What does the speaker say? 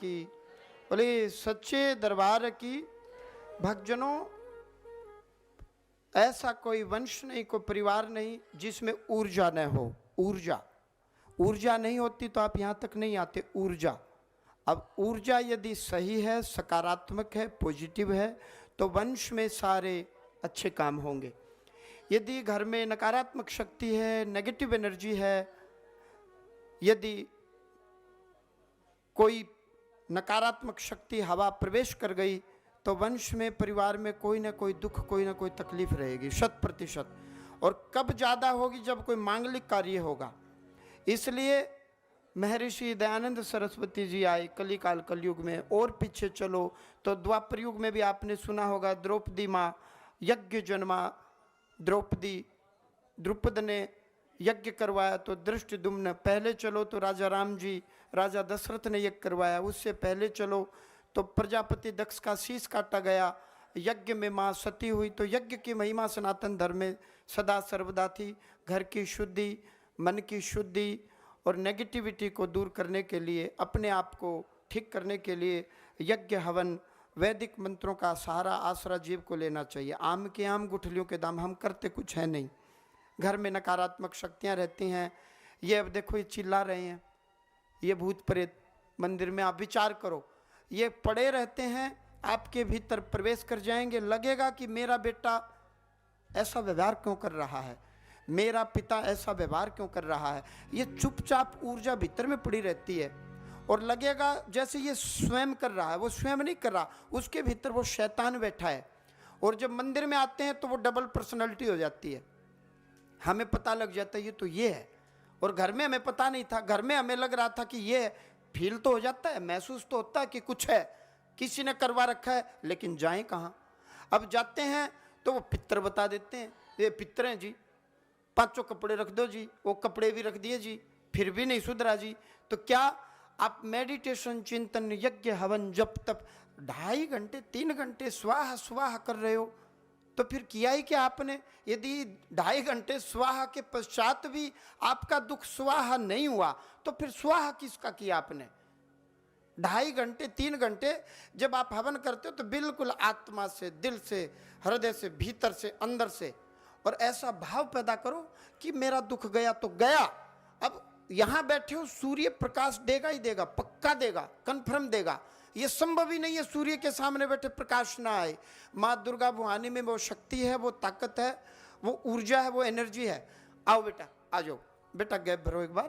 की। बोले सच्चे दरबार की। भक्तजनों, ऐसा कोई वंश नहीं, कोई परिवार नहीं जिसमें ऊर्जा न हो। ऊर्जा, ऊर्जा नहीं होती तो आप यहाँ तक नहीं आते। ऊर्जा, अब ऊर्जा यदि सही है, सकारात्मक है, पॉजिटिव है, तो वंश में सारे अच्छे काम होंगे। यदि घर में नकारात्मक शक्ति है, नेगेटिव एनर्जी है, यदि कोई नकारात्मक शक्ति हवा प्रवेश कर गई, तो वंश में, परिवार में कोई ना कोई दुख, कोई ना कोई तकलीफ रहेगी, 100%। और कब ज़्यादा होगी? जब कोई मांगलिक कार्य होगा। इसलिए महर्षि दयानंद सरस्वती जी आए कलिकाल कलयुग में। और पीछे चलो तो द्वापर युग में भी आपने सुना होगा, द्रौपदी माँ यज्ञ जन्मा। द्रुपद ने यज्ञ करवाया तो दृष्टद्युम्न। पहले चलो तो राजा राम जी, राजा दशरथ ने यज्ञ करवाया। उससे पहले चलो तो प्रजापति दक्ष का शीश काटा गया। यज्ञ में माँ सती हुई। तो यज्ञ की महिमा सनातन धर्म में सदा सर्वदा थी। घर की शुद्धि, मन की शुद्धि और नेगेटिविटी को दूर करने के लिए, अपने आप को ठीक करने के लिए यज्ञ, हवन, वैदिक मंत्रों का सहारा, आसरा जीव को लेना चाहिए। आम के आम, गुठलियों के दाम। हम करते कुछ है नहीं। घर में नकारात्मक शक्तियाँ रहती हैं। ये अब देखो, ये चिल्ला रहे हैं, ये भूत प्रेत। मंदिर में आप विचार करो, ये पड़े रहते हैं, आपके भीतर प्रवेश कर जाएंगे। लगेगा कि मेरा बेटा ऐसा व्यवहार क्यों कर रहा है, मेरा पिता ऐसा व्यवहार क्यों कर रहा है। ये चुपचाप ऊर्जा भीतर में पड़ी रहती है और लगेगा जैसे ये स्वयं कर रहा है। वो स्वयं नहीं कर रहा, उसके भीतर वो शैतान बैठा है। और जब मंदिर में आते हैं तो वो डबल पर्सनालिटी हो जाती है। हमें पता लग जाता है ये तो ये है, और घर में हमें पता नहीं था। घर में हमें लग रहा था कि ये है। फील तो हो जाता है, महसूस तो होता है कि कुछ है, किसी ने करवा रखा है, लेकिन जाएं कहाँ। अब जाते हैं तो वो पितर बता देते हैं, ये पितर हैं जी, 5 कपड़े रख दो जी। वो कपड़े भी रख दिए जी, फिर भी नहीं सुधरा जी। तो क्या आप मेडिटेशन, चिंतन, यज्ञ, हवन, जप तप 2.5 घंटे 3 घंटे स्वाहा स्वाहा कर रहे हो, तो फिर किया ही क्या आपने? यदि 2.5 घंटे स्वाहा के पश्चात भी आपका दुख स्वाहा नहीं हुआ, तो फिर स्वाहा किसका किया आपने? 2.5 घंटे 3 घंटे जब आप हवन करते हो तो बिल्कुल आत्मा से, दिल से, हृदय से, भीतर से, अंदर से, और ऐसा भाव पैदा करो कि मेरा दुख गया तो गया। अब यहां बैठे हो, सूर्य प्रकाश देगा ही देगा, पक्का देगा, कन्फर्म देगा। ये संभव ही नहीं है सूर्य के सामने बैठे प्रकाश ना आए। माँ दुर्गा भवानी में वो शक्ति है, वो ताकत है, वो ऊर्जा है, वो एनर्जी है। आओ बेटा, आ जाओ बेटा, गैप भरो एक बार।